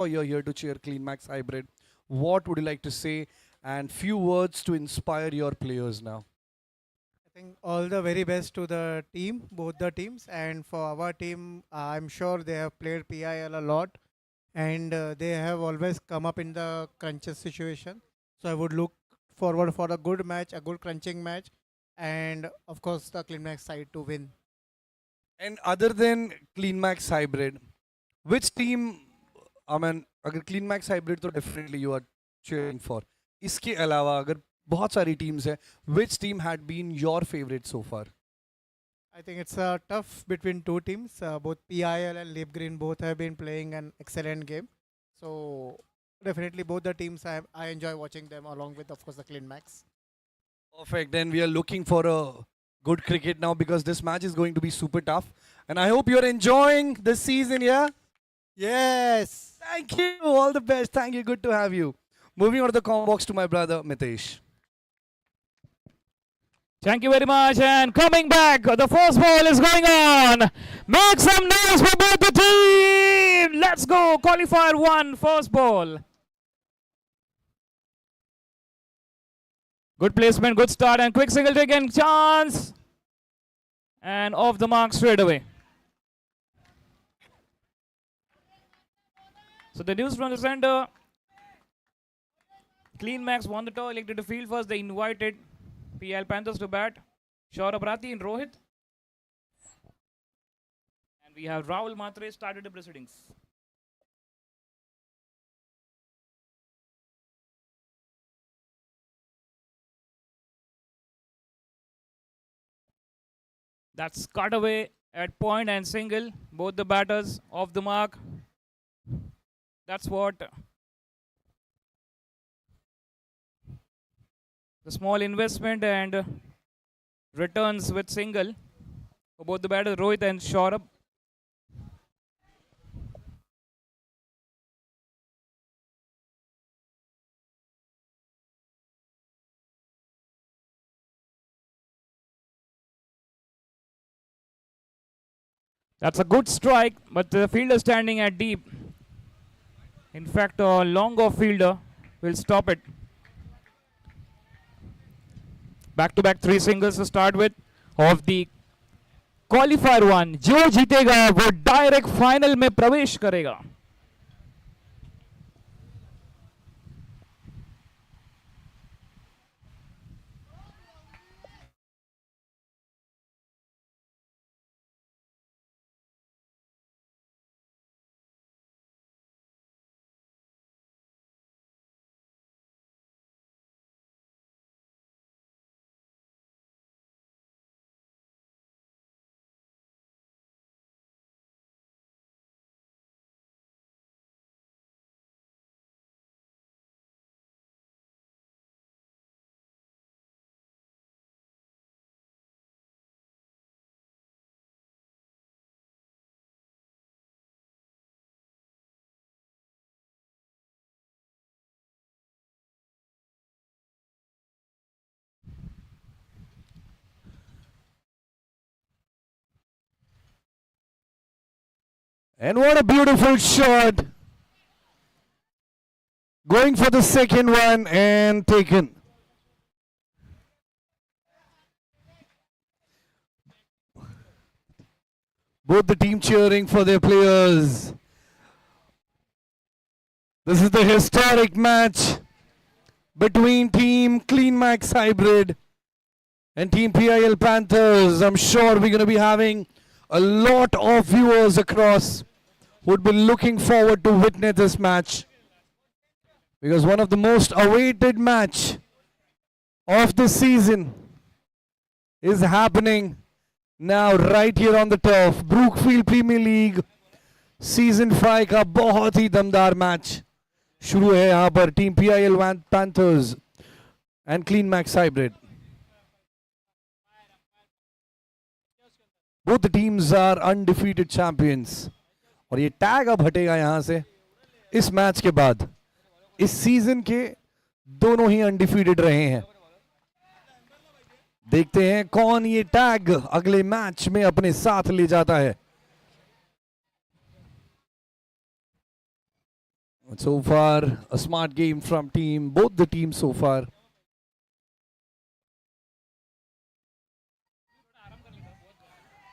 you're here to cheer CleanMax Hybrid. What would you like to say? And few words to inspire your players now. I think all the very best to the team, both the teams, and for our team, I'm sure they have played PIL a lot, and they have always come up in the crunches situation. So I would look forward for a good match, a good crunching match, and of course the CleanMax side to win. And other than CleanMax Hybrid, which team? I mean, अगर CleanMax Hybrid तो definitely you are cheering for. इसके अलावा अगर बहुत सारी teams है, which team had been your favorite so far? I think it's a tough between two teams. Both PIL and Leap Green both have been playing an excellent game. So definitely both the teams I enjoy watching them along with of course the CleanMax. Perfect. Then we are looking for a good cricket now because this match is going to be super tough. And I hope you're enjoying this season, yeah? Yes. Thank you. All the best. Thank you. Good to have you. Moving on to the combo box to my brother Mitesh. Thank you very much. And coming back, the first ball is going on. Make some noise for both the team. Let's go. Qualifier 1, first ball. Good placement, good start, and quick single taken. Chance. And off the mark straight away. So the news from the center. CleanMax won the toss, elected to field first. They invited PIL Panthers to bat. Shaurabh Rathi and Rohit. And we have Rahul Matre started the proceedings. That's cut away at point and single. Both the batters off the mark. That's what the small investment and returns with single for both the batters, Rohit and Shaurabh. That's a good strike, but the fielder standing at deep. In fact, a long off fielder will stop it. Back-to-back 3 singles to start with of the qualifier 1. जो जीतेगा वो direct final में प्रवेश करेगा. And what a beautiful shot. Going for the second one and taken. Both the team cheering for their players. This is the historic match between Team CleanMax Hybrid and Team PIL Panthers. I'm sure we're going to be having a lot of viewers across who would be looking forward to witness this match, because one of the most awaited match of the season is happening now right here on the turf. Brookfield Premier League Season 5 का बहुत ही दमदार match शुरू है यहाँ पर. Team PIL Panthers and CleanMax Hybrid. Both the teams are undefeated champions. और ये tag अब हटेगा यहाँ से इस मैच के बाद. इस सीजन के दोनों ही अनडिफीटेड रहे हैं. देखते हैं कौन ये टैग अगले मैच में अपने साथ ले जाता है. And so far, a smart game from both the teams so far.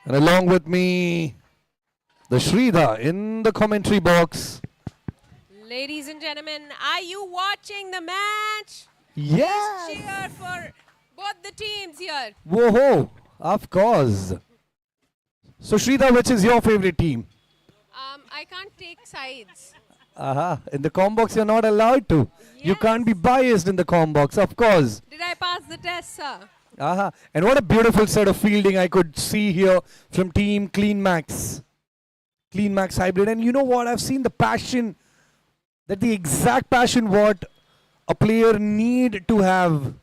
And along with me, the Shrida in the commentary box. Ladies and gentlemen, are you watching the match? Yes! Cheer for both the teams here. Whoa, of course. So Shrida, which is your favorite team? I can't take sides. In the com box, you're not allowed to. You can't be biased in the com box, of course. Did I pass the test, sir? And what a beautiful set of fielding I could see here from team Clean Max. Clean Max Hybrid. And you know what? I've seen the passion, that the exact passion what a player need to have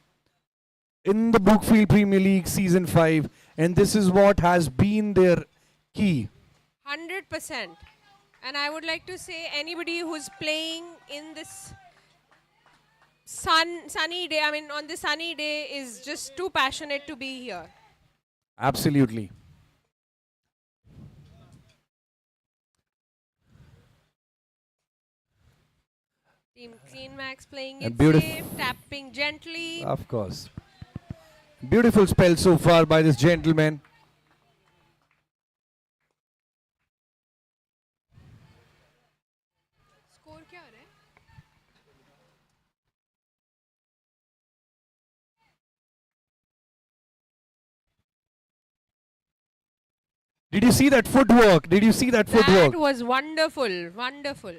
in the Brookfield Premier League Season 5. And this is what has been their key. 100%. And I would like to say anybody who's playing in this sunny day, on the sunny day, is just too passionate to be here. Absolutely. Team Clean Max playing And it safe, tapping gently. Of course. Beautiful spell so far by this gentleman. Score क्या हो रहा है? Did you see that footwork? Did you see that footwork? That was wonderful, wonderful.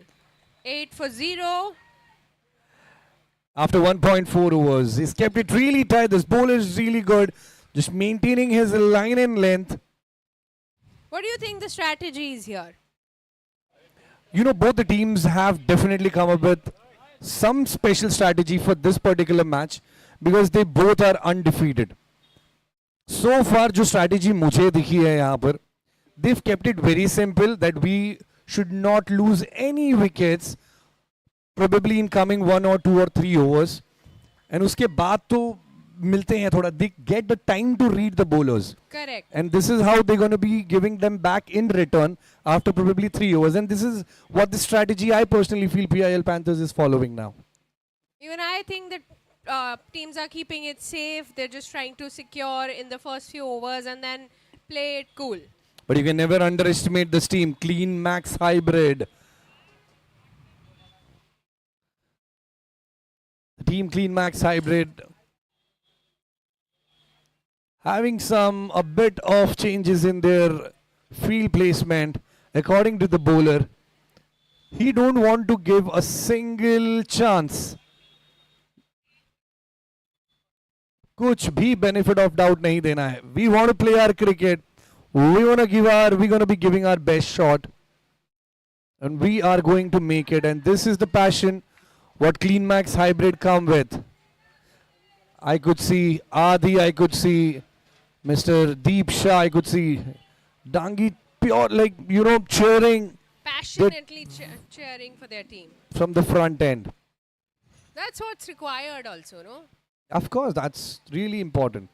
8 for 0. After 1.4 overs, he's kept it really tight. This bowler is really good, just maintaining his line and length. What do you think the strategy is here? You know, both the teams have definitely come up with some special strategy for this particular match because they both are undefeated. So far, जो strategy मुझे दिखी है यहाँ पर, they've kept it very simple that we should not lose any wickets, probably in coming 1 or 2 or 3 overs. And उसके बाद तो मिलते हैं थोड़ा. They get the time to read the bowlers. Correct. And this is how they're going to be giving them back in return after probably 3 overs. And this is what the strategy I personally feel PIL Panthers is following now. Even I think that teams are keeping it safe. They're just trying to secure in the first few overs and then play it cool. But you can never underestimate this team. Clean Max Hybrid. The team Clean Max Hybrid having a bit of changes in their field placement according to the bowler. He don't want to give a single chance. कुछ भी benefit of doubt नहीं देना है. We want to play our cricket. We're going to be giving our best shot. And we are going to make it. And this is the passion what Clean Max Hybrid come with. I could see Adi, I could see Mr. Deep Shah, I could see Dangi pure, cheering Passionately cheering for their team. from the front end. That's what's required also, no? Of course, that's really important.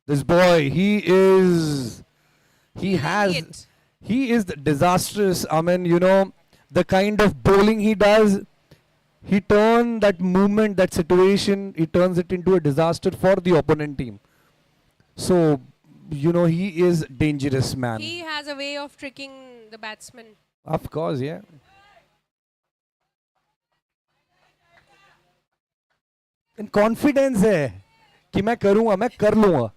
This boy, he is disastrous. I mean, the kind of bowling he does, he turns that movement, that situation, he turns it into a disaster for the opponent team. So, he is dangerous, man. He has a way of tricking the batsman. Of course, yeah. And confidence है कि मैं करूँगा, मैं कर लूँगा.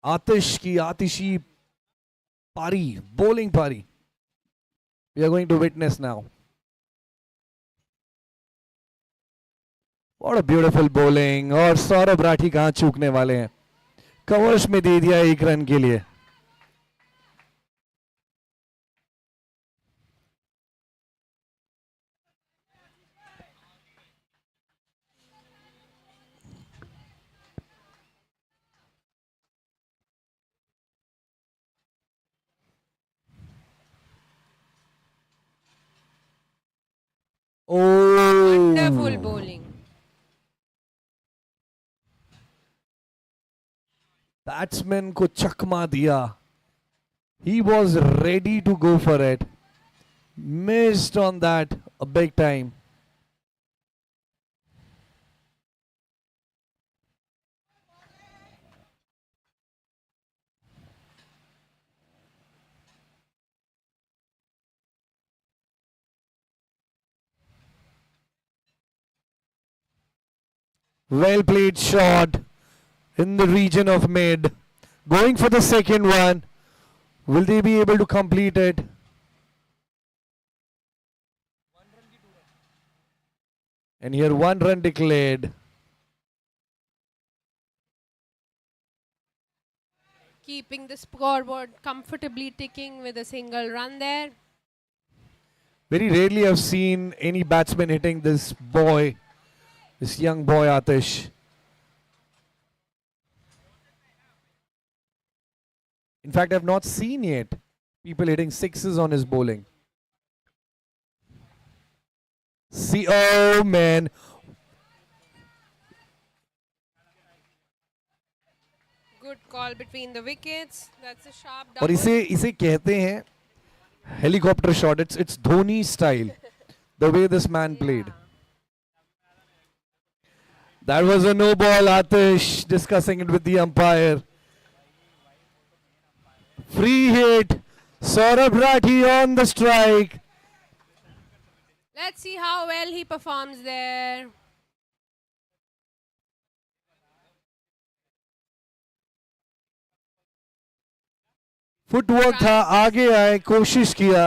Atishi pari, bowling pari. We are going to witness now. What a beautiful bowling. और सौरभ राठी कहाँ चूकने वाले हैं. कवर्स में दे दिया 1 रन के लिए. Oh. Wonderful bowling. बैट्समैन को चकमा दिया. He was ready to go for it. Missed on that a big time. Well played shot in the region of mid. Going for the second one. Will they be able to complete it? And here 1 run declared. Keeping the scoreboard comfortably ticking with a single run there. Very rarely I've seen any batsman hitting this boy, this young boy Atish. In fact, I've not seen yet people hitting sixes on his bowling. See, oh man. Good call between the wickets. That's a sharp और double. इसे कहते हैं helicopter shot. It's Dhoni style. The way this man played. That was a no ball. Atish discussing it with the umpire. Free hit. Saurabh Rathi on the strike. Let's see how well he performs there. Footwork था, आगे आए, कोशिश किया.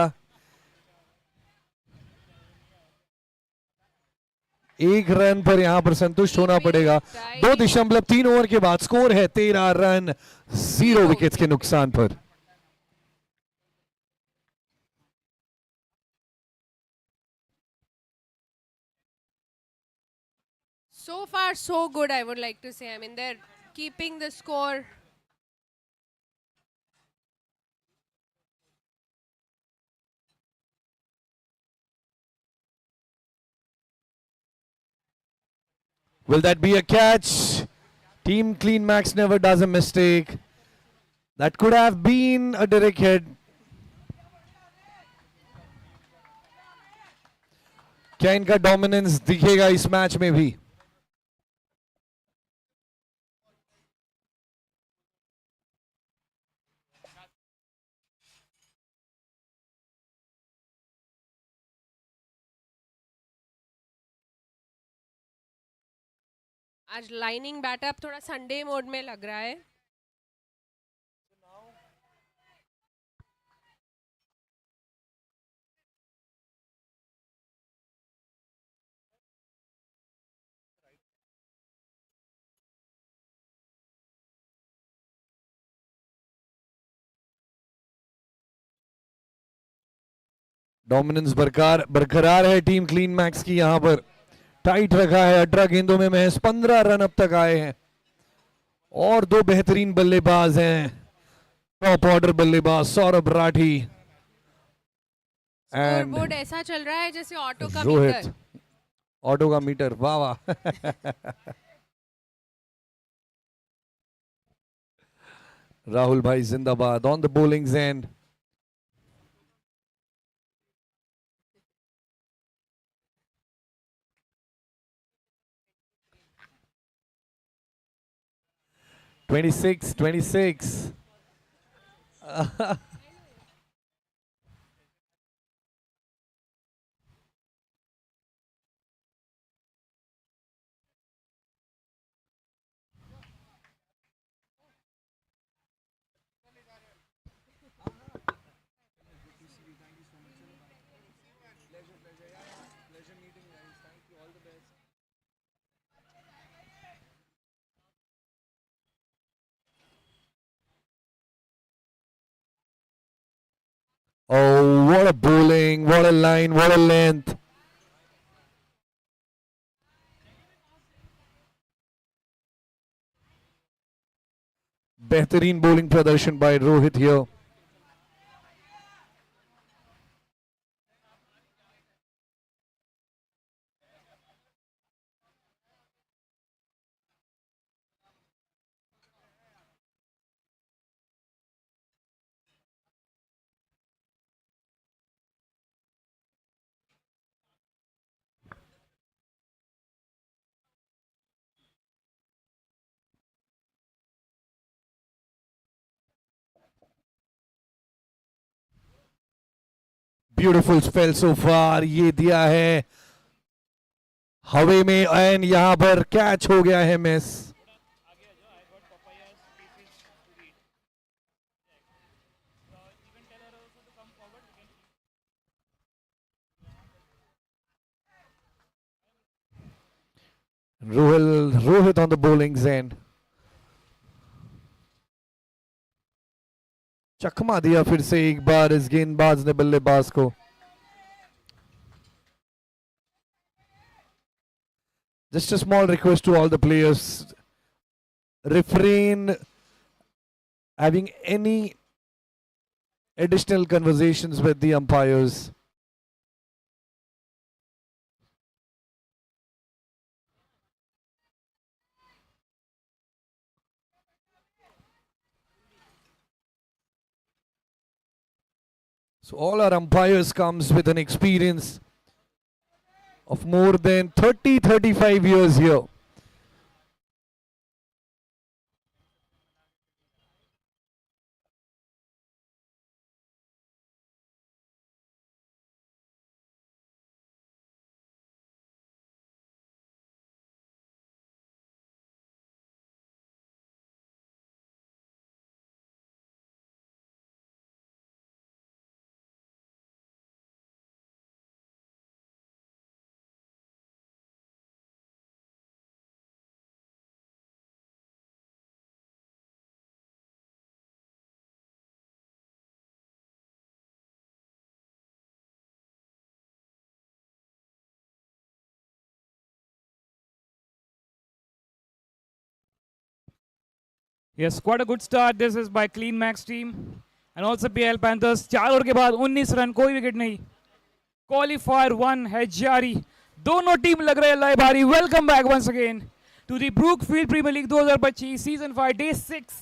एक run पर यहां पर संतुष्ट होना पड़ेगा. 2.3 ओवर के बाद स्कोर है 13 रन 0 विकेट्स के नुकसान पर. So far, so good, I would like to say. I mean, they're keeping the score. Will that be a catch? Team Clean Max never does a mistake. That could have been a direct hit. क्या इनका dominance दिखेगा इस match में भी? आज lining बैटअप थोड़ा Sunday mode में लग रहा है. डोमिनेंस बरकरार है टीम क्लीन मैक्स की. यहां पर टाइट रखा है. 18 गेंदों में महज 15 रन अब तक आए हैं और दो बेहतरीन बल्लेबाज हैं. टॉप ऑर्डर बल्लेबाज सौरभ राठी एंड स्कोरबोर्ड ऐसा चल रहा है जैसे ऑटो का रोहित. मीटर. ऑटो का मीटर. वाह वाह. राहुल भाई जिंदाबाद on the bowling end. (26-26). Oh, what a bowling, what a line, what a length. बेहतरीन bowling प्रदर्शन by Rohit here. Beautiful spell so far, ये दिया है हवे में एंड यहां पर कैच हो गया है miss. Rohit on the bowling end. चकमा दिया फिर से एक बार इस गेंदबाज ने बल्लेबाज को। Just a small request to all the players, refrain having any additional conversations with the umpires. So all our umpires comes with an experience of more than 35 years here. Yes, quite a good start. This is by Clean Max team. And also PL Panthers. 4 over के बाद 19 run, कोई wicket नहीं. Qualifier 1 है जारी. दोनों team लग रहे हैं लाए भारी. Welcome back once again to the Brookfield Premier League 2025 Season 5 Day 6.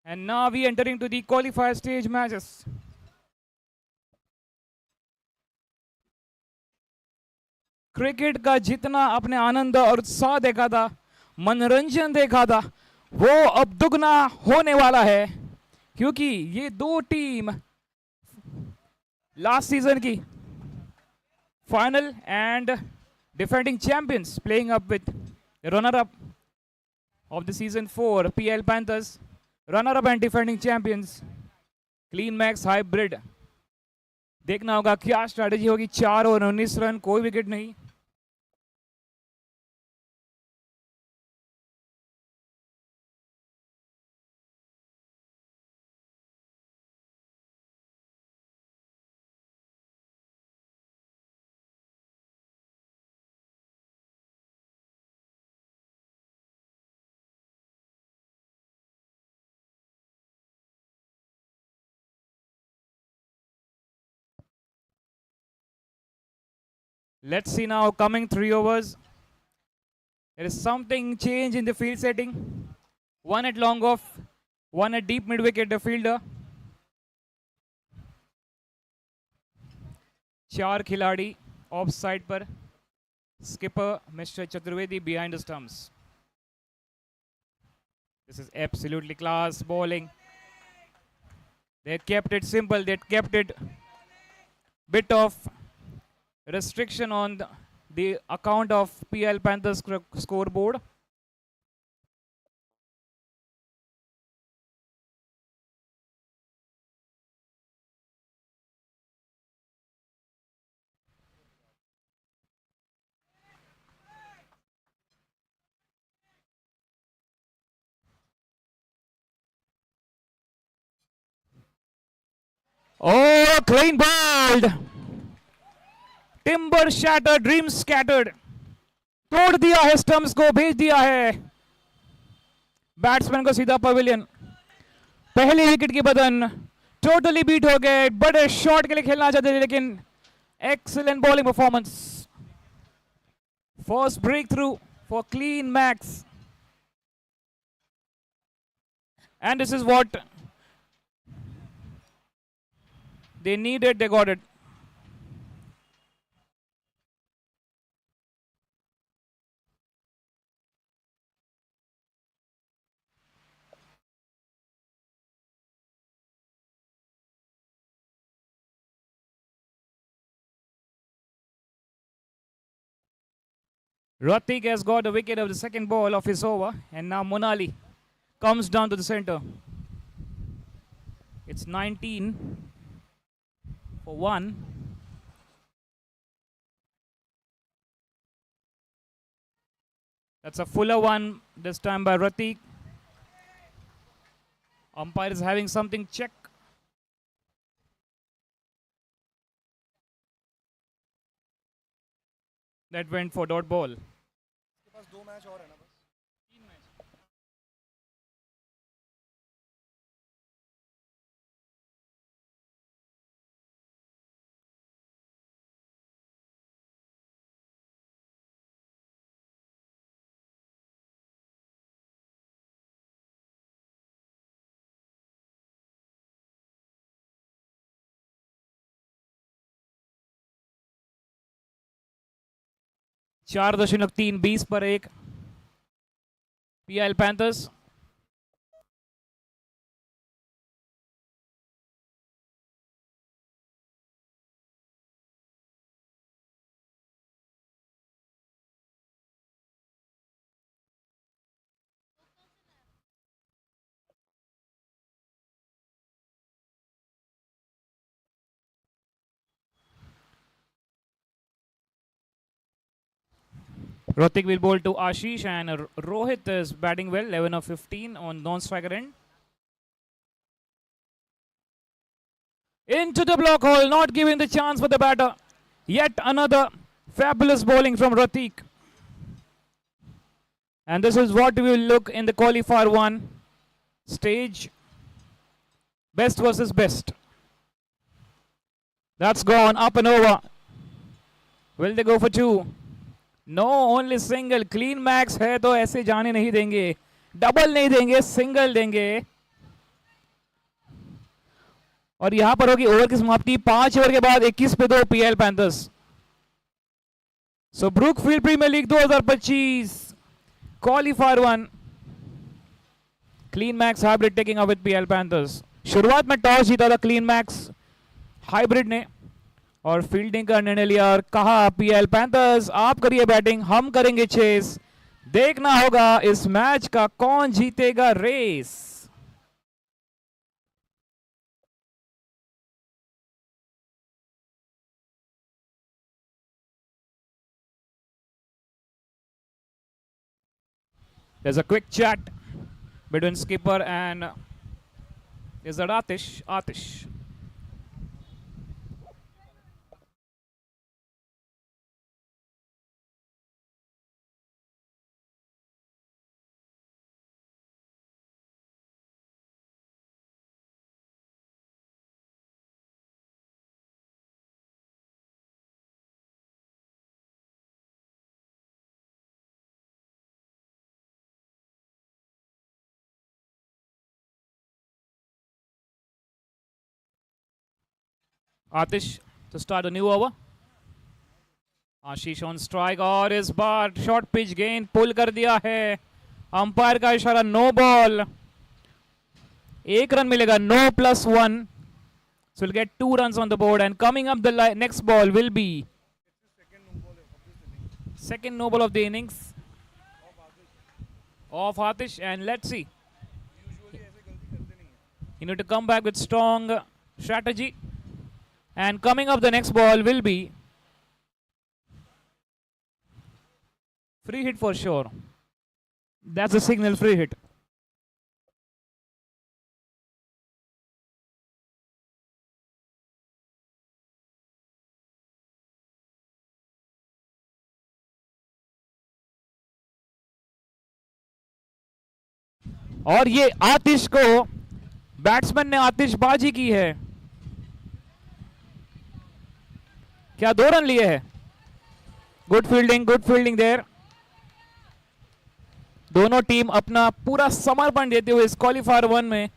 And now we entering to the qualifier stage matches. Cricket का जितना अपने आनंद और उत्साह देखा था, मनोरंजन देखा था, वो अब दुगना होने वाला है, क्योंकि ये दो टीम लास्ट सीजन की final and defending champions playing up with runner up of the season 4 PL panthers, runner up and defending champions clean max hybrid. देखना होगा क्या स्ट्रैटेजी होगी. 4 ओवर 19 रन, कोई विकेट नहीं. Let's see now coming 3 overs. There is something change in the field setting. One at long off, one at deep mid wicket the fielder. 4 खिलाड़ी of side पर. Skipper Mr. Chaturvedi behind the stumps. This is absolutely class bowling. They kept it simple. They kept it bit of restriction on the account of PL Panthers scoreboard. Oh, clean bowled. Timber shatter, dream scattered. तोड़ दिया है stumps को, भेज दिया है batsman को सीधा pavilion. पहले विकेट की बदन टोटली बीट हो गए. बड़े शॉट के लिए खेलना चाहते थे, लेकिन excellent bowling performance. First breakthrough for clean max. And this is what they needed, they got it. Ratik has got a wicket of the second ball of his over, and now Monali comes down to the center. It's 19 for 1. That's a fuller one this time by Ratik. Umpire is having something check. That went for dot ball. चार दशमलव तीन 20 पर 1 PIL Panthers. Rotik will bowl to Ashish, and Rohit is batting well, 11 of 15 on non-striker end. Into the block hole, not giving the chance for the batter. Yet another fabulous bowling from Ratik. And this is what we will look in the qualifier 1 stage. Best versus best. That's gone up and over. Will they go for 2? No, only single. Clean max है तो ऐसे जाने नहीं देंगे. Double नहीं देंगे, single देंगे. और यहां पर होगी ओवर की समाप्ति 5 ओवर के बाद 21 पे 2 PIL Panthers. So Brookfield premiere league 2025 qualifier 1 clean max hybrid taking up with PIL Panthers. शुरुआत में टॉस जीता था क्लीन मैक्स हाइब्रिड ने और फील्डिंग का निर्णय लिया और कहा PIL Panthers आप करिए बैटिंग, हम करेंगे चेस. देखना होगा इस मैच का कौन जीतेगा race. There's a quick chat between skipper and is that Atish? Atish. Atish to start a new over. Ashish on strike और इस बार शॉर्ट पिच गेंद पुल कर दिया है. अंपायर का इशारा नो बॉल. 1 रन मिलेगा. No +1. So we'll get 2 runs on the board and coming up the next ball will be second no ball of the innings of Atish, and let's see. You need to come back with strong strategy. And coming up the next ball will be free hit for sure. That's a signal free hit. और ये आतिश को batsman ने आतिशबाजी की है. क्या 2 run लिए हैं. Good fielding there. दोनों टीम अपना पूरा समर्पण देते हुए इस क्वालिफायर 1 में,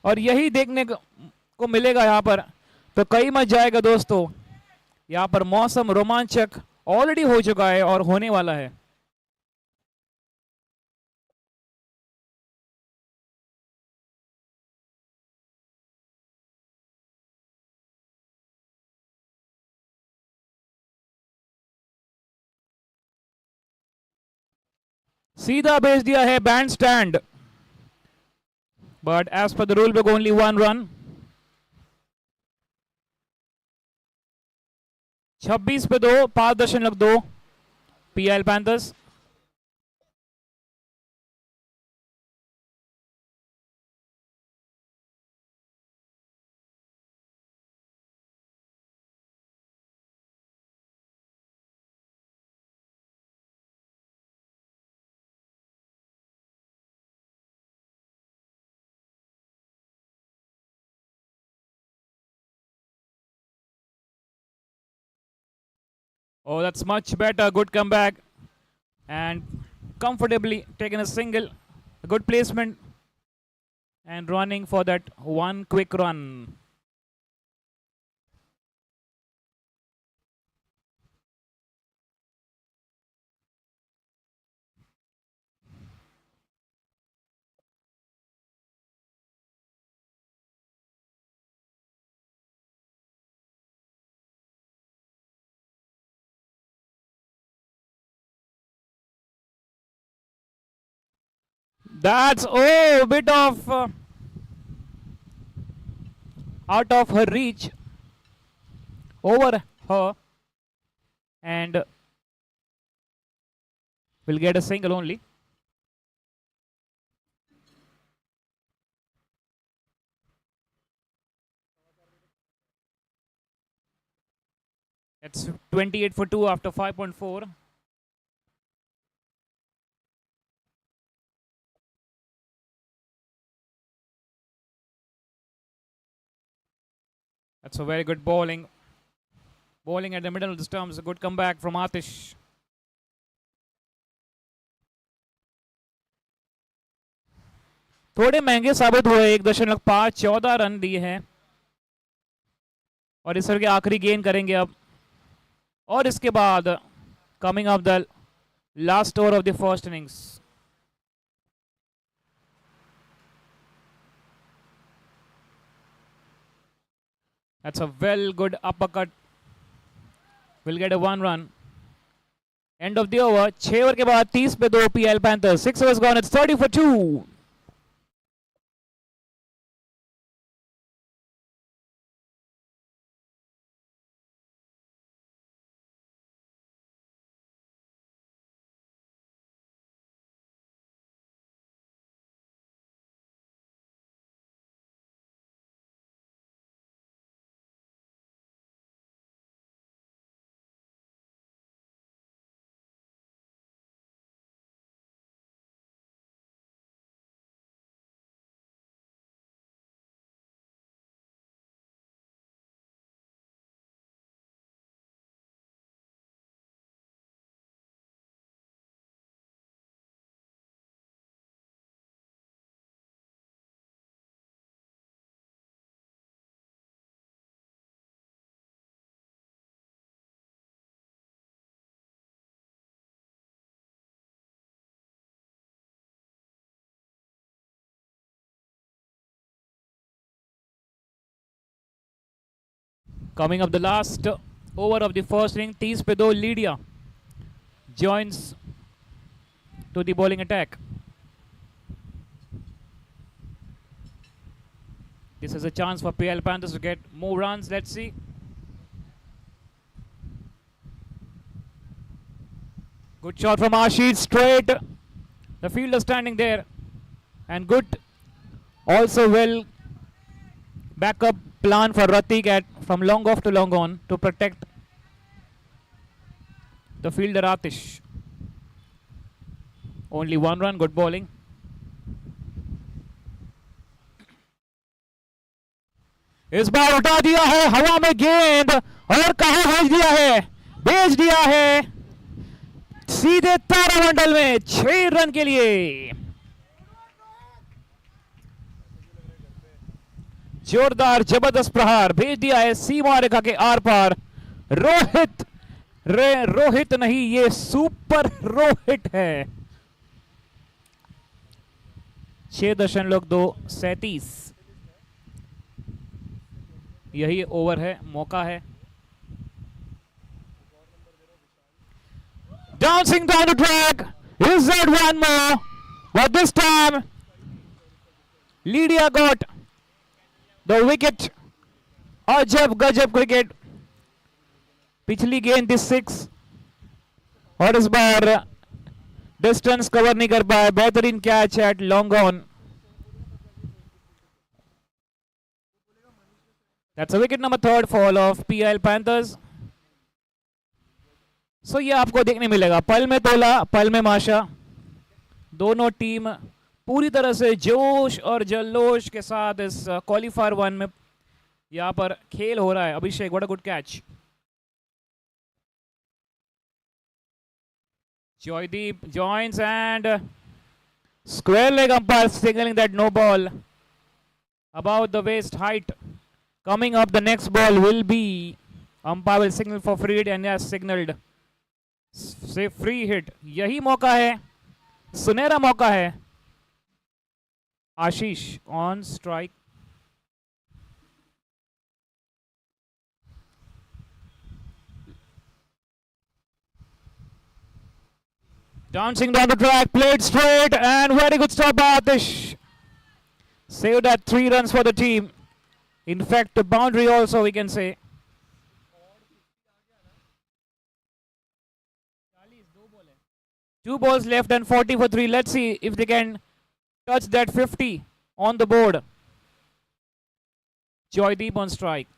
और यही देखने को मिलेगा यहां पर. तो कई मच जाएगा दोस्तों. यहां पर मौसम रोमांचक ऑलरेडी हो चुका है और होने वाला है. सीधा भेज दिया है बैंड स्टैंड, बट एज पर the rule book only 1 run. 26 पे 2, 5.2 PIL Panthers. Oh, that's much better. Good comeback. And comfortably taking a single. A good placement. And running for that one quick run. That's a bit of out of her reach, over her, and will get a single only. It's 28 for 2 after 5.4. That's a very good bowling. Bowling at the middle of the stumps. A good comeback from Atish. थोड़े महंगे साबित हुए, 1.5 14 run दिए हैं और इस over के आखिरी गेंद करेंगे अब। और इसके बाद coming of the last over of the first innings. That's a well good uppercut. Will get a 1 run. End of the over. 6 over के बाद 30 पे 2 PIL Panthers. 6 overs gone. It's 30 for 2. Coming up the last over of the first inning, 30 पे 2 Lydia joins to the bowling attack. This is a chance for PIL Panthers to get more runs. Let's see. Good shot from Ashid, straight. The fielder standing there. And good, also well backup plan for Ratik at from long off to long on to protect the fielder Atish. Only 1 run, good bowling. इस बार उठा दिया है हवा में गेंद और कहां भेज दिया है? भेज दिया है सीधे तारामंडल में 6 रन के लिए। जोरदार जबरदस्त प्रहार भेज दिया है सीमा रेखा के आर पार। रोहित रोहित नहीं, ये सुपर रोहित है। 6.237 यही ओवर है, मौका है। Dancing down the track deserved one more, but this time Lydia got the wicket. अजब गजब क्रिकेट. पिछली गेंद थी 6 और इस बार डिस्टेंस कवर नहीं कर पाए. बेहतरीन catch at long on. That's a wicket number 3 fall of PIL Panthers. So ये आपको देखने मिलेगा. पल में तोला, पल में माशा. दोनों टीम पूरी तरह से जोश और जल्लोश के साथ इस क्वालिफायर 1 में यहाँ पर खेल हो रहा है. Abhishek, what a good catch. Joydeep joins and square leg umpire signaling that no ball about the waist height. Coming up, the next ball will be umpire will signal for free hit and has signaled say free hit. यही मौका है, सुनहरा मौका है. आशीष on strike. Dancing down the track, played straight, and very good stop by Atish. Saved at 3 runs for the team. In fact, a boundary also, we can say. Two balls left and 40 for 3. Let's see if they can touch that 50 on the board. Joydeep on strike.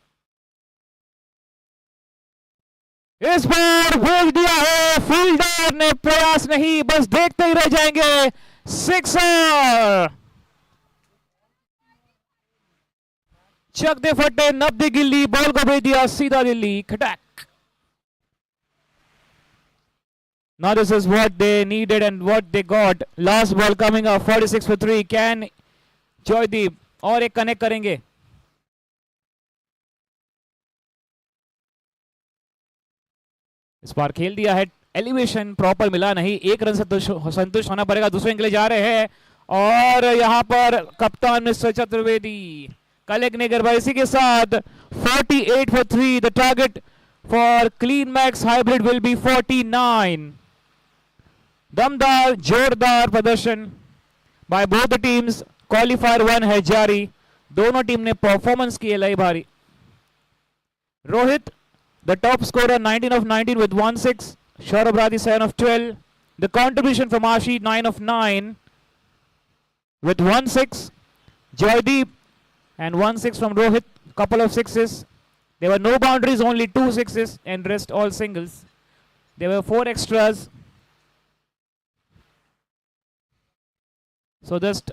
इस बार भेज दिया है. Fielder ने प्रयास नहीं, बस देखते ही रह जाएंगे. सिक्सर. चक दे फटे, नब्बे गिल्ली. बॉल को भेज दिया सीधा दिल्ली. खटक. Now this is what they needed and what they got. Last ball coming up. 46 for 3. Can Joydeep और एक कनेक्ट करेंगे. इस बार खेल दिया है. एलिवेशन प्रॉपर मिला नहीं. 1 रन से संतुष्ट होना पड़ेगा. दूसरे के लिए जा रहे हैं और यहां पर कप्तान मिस्टर चतुर्वेदी कलेक्ट नहीं कर पाए. इसी के साथ 48 for 3. The target for clean max hybrid will be 49. दमदार जोरदार प्रदर्शन by both the teams. Qualifier 1 है जारी. दोनों टीम ने परफॉर्मेंस की है लई भारी. Rohit the top scorer, 19 of 19 with 1-6. Shaurabh Radhi 7 of 12. The contribution from Ashi 9 of 9 with 1-6. Joydeep and 1-6 from Rohit. Couple of sixes. There were no boundaries, only 2 sixes and rest all singles. There were 4 extras. So just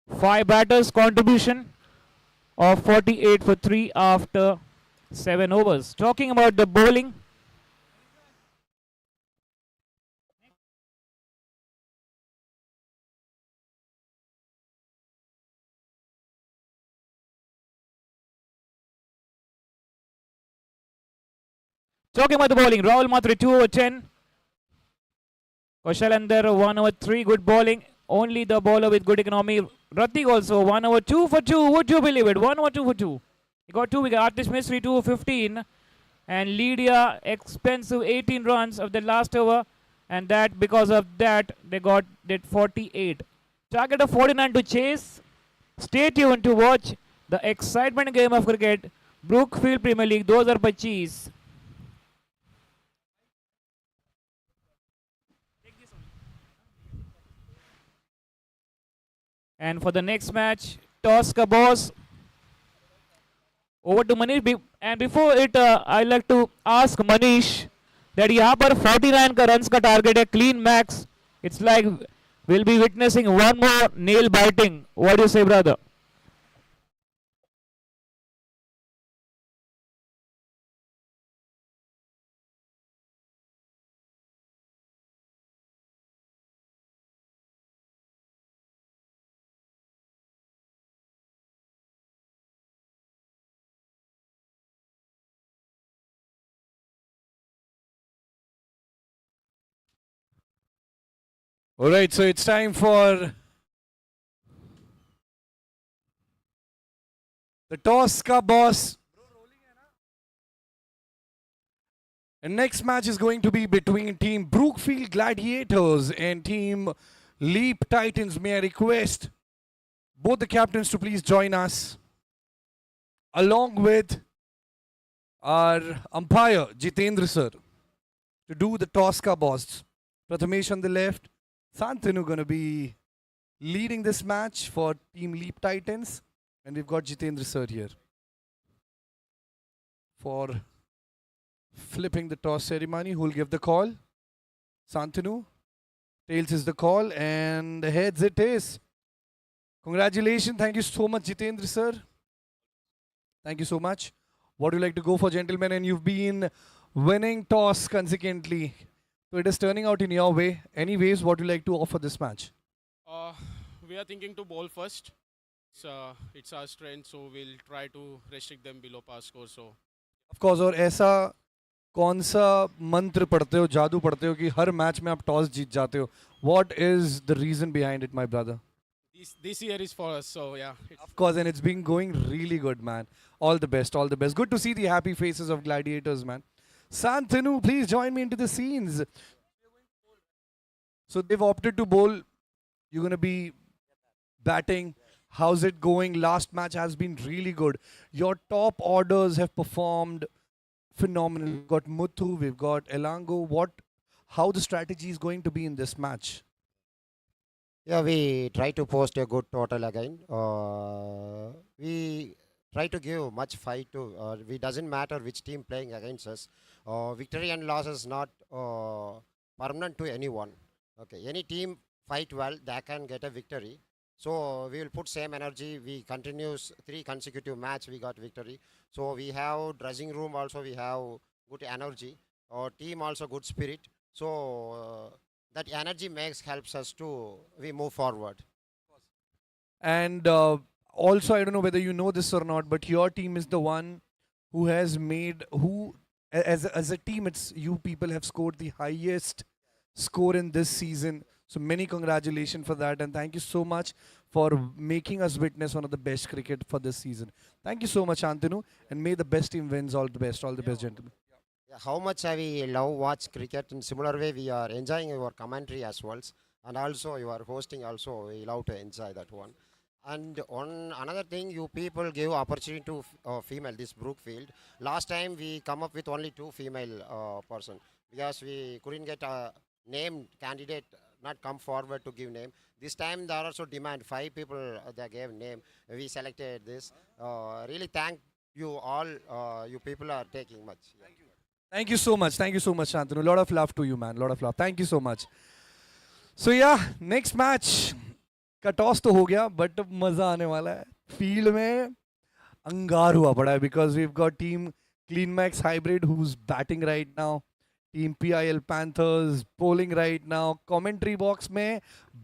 5 batters contribution of 48 for 3 after 7 overs. Talking about the bowling, Rahul Matre 2 over 10. Kaushal Andar 1 over 3. Good bowling. Only the bowler with good economy. Ratik also 1 over 2 for 2. Would you believe it? 1 over 2 for 2. He got 2 wickets. Artist Mystery 2 over 15. And Lydia expensive 18 runs of the last over. And that because of that they did 48. Target of 49 to chase. Stay tuned to watch the excitement game of cricket. Brookfield Premier League 2025. And for the next match, toss ka boss. Over to Manish. And before it, I'd like to ask Manish that यहाँ पर 49 का runs का target है clean max. It's like we'll be witnessing one more nail biting. What do you say, brother? All right, so it's time for the toss ka boss. And next match is going to be between Team Brookfield Gladiators and Team Leap Titans. May I request both the captains to please join us, along with our umpire Jitendra sir, to do the toss ka boss. Prathamesh on the left, Santanu going to be leading this match for Team Leap Titans, and we've got Jitendra sir here for flipping the toss ceremony. Who will give the call? Santanu. Tails is the call, and heads it is. Congratulations. Thank you so much, Jitendra sir. Thank you so much. What do you like to go for, gentlemen? And you've been winning toss consequently. So it is turning out in your way. Anyways, what do you like to offer this match? We are thinking to bowl first. It's our strength, so we'll try to restrict them below par score. So, Of course, और ऐसा कौन सा मंत्र पढ़ते हो, जादू पढ़ते हो कि हर मैच में आप टॉस जीत जाते हो? What is the reason behind it, my brother? this year is for us. So yeah, Of course, and it's been going really good, man. All the best, all the best. Good to see the happy faces of gladiators, man. Santanu, please join me into the scenes. So they've opted to bowl. You're going to be batting. How's it going? Last match has been really good. Your top orders have performed phenomenal. We've got Muthu, we've got Elango. How the strategy is going to be in this match? Yeah, we try to post a good total again. We try to give much fight to. We doesn't matter which team playing against us. Victory and loss is not permanent to anyone. Okay, any team fight well, they can get a victory. So we will put same energy. We continues 3 consecutive match. We got victory. So we have dressing room also. We have good energy. Our team also good spirit. So that energy helps us to we move forward. And also, I don't know whether you know this or not, but your team is the one who has made, as a team, it's you people have scored the highest score in this season. So many congratulations for that, and thank you so much for making us witness one of the best cricket for this season. Thank you so much, Antanu, and may the best team wins. All the best, gentlemen. Yeah, how much we love watch cricket in similar way we are enjoying your commentary as well, and also you are hosting also we love to enjoy that one. And on another thing, you people give opportunity to female this Brookfield. Last time we come up with only 2 female person because we couldn't get a named candidate not come forward to give name. This time there are also demand 5 people they gave name. We selected this. Really thank you all. You people are taking much. Yeah. Thank you so much. Thank you so much, Shantanu. A lot of love to you, man. A lot of love. Thank you so much. So yeah, next match. का toss तो हो गया, but अब मजा आने वाला है. Field में अंगार हुआ पड़ा है because we've got team CleanMax Hybrid who's batting right now. Team PIL Panthers bowling right now. Commentary box में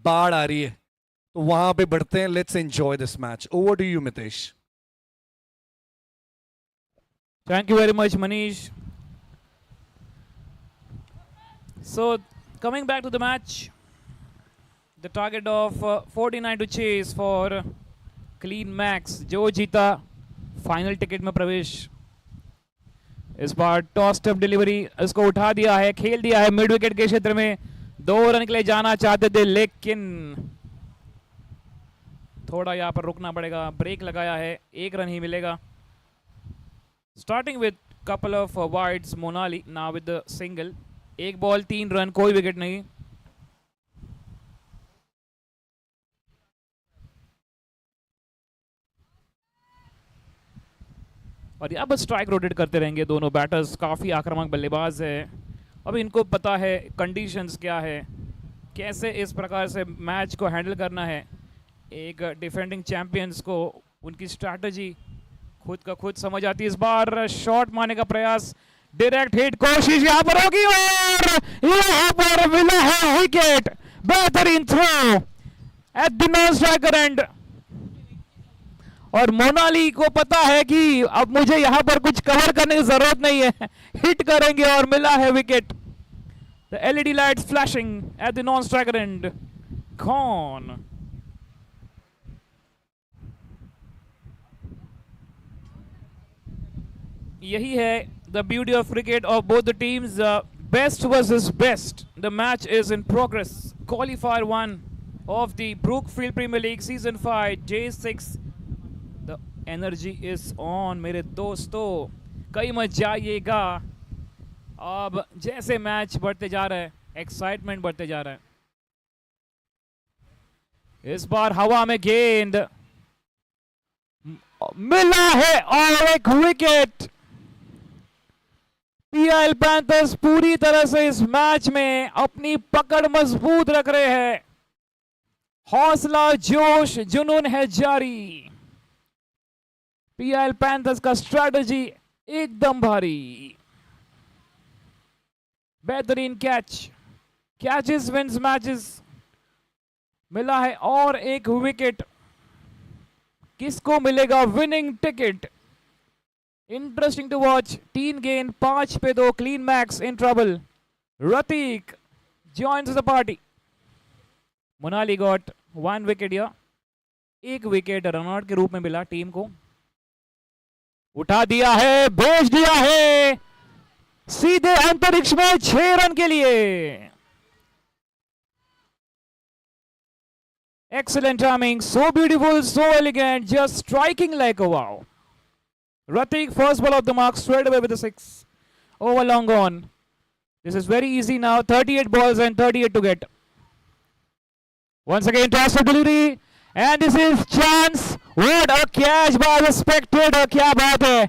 बाढ़ आ रही है. तो वहां पे बढ़ते हैं. Let's enjoy this match. Over to you, Mitesh. Thank you very much, Manish. So, coming back to the match, the target of 49 to chase for CleanMax. जो जीता फाइनल टिकट में प्रवेश. इस बार टॉस स्टेप डिलीवरी इसको उठा दिया है, खेल दिया है मिड विकेट के क्षेत्र में. 2 रन के लिए जाना चाहते थे, लेकिन थोड़ा यहाँ पर रुकना पड़ेगा. ब्रेक लगाया है, 1 रन ही मिलेगा. Starting with couple of wides, Monali now with the single. 1 ball 3 run, कोई विकेट नहीं. और यहाँ पर स्ट्राइक रोटेट करते रहेंगे दोनों बैटर्स. काफ़ी आक्रामक बल्लेबाज है. अब इनको पता है कंडीशंस क्या है, कैसे इस प्रकार से मैच को हैंडल करना है. एक डिफेंडिंग चैंपियंस को उनकी स्ट्रैटेजी खुद का खुद समझ आती है. इस बार शॉट मारने का प्रयास, डायरेक्ट हिट कोशिश यहाँ पर होगी और यहाँ पर मिला है विकेट. बेहतरीन throw at the non striker end. और मोनाली को पता है कि अब मुझे यहां पर कुछ कवर करने की जरूरत नहीं है, हिट करेंगे और मिला है wicket. The LED lights flashing eight the non striker and. Gone. यही है the beauty of cricket of both the teams. Best versus best. The match is in progress. Qualifier 1 of the Brookfield Premier League Season 5 J6. The energy is on, मेरे दोस्तों. कई मजा आइएगा. अब जैसे match बढ़ते जा रहा है, एक्साइटमेंट बढ़ते जा रहा है. इस बार हवा में गेंद मिला है और एक विकेट. पीआईएल पैंथर्स पूरी तरह से इस मैच में अपनी पकड़ मजबूत रख रहे हैं. हौसला, जोश, जुनून है जारी. पीआईएल पैंथर्स का स्ट्रैटेजी एकदम भारी. बेहतरीन कैच. Catches wins matches. मिला है और एक विकेट. किसको मिलेगा winning ticket? Interesting to watch. 3 गेंद 5 पे 2. Clean Max in trouble. Ratik joins the party. Monali got 1 wicket या 1 विकेट रनआउट के रूप में मिला टीम को. उठा दिया है, भेज दिया है सीधे अंतरिक्ष में 6 रन के लिए. Excellent timing, so beautiful, so elegant, just striking like a wow. Ratik, first ball of the mark, straight away with a 6. Over long gone. This is very easy now. 38 balls and 38 to get. Once again, toss of delivery. And this is chance. What a catch by the spectator. क्या बात है.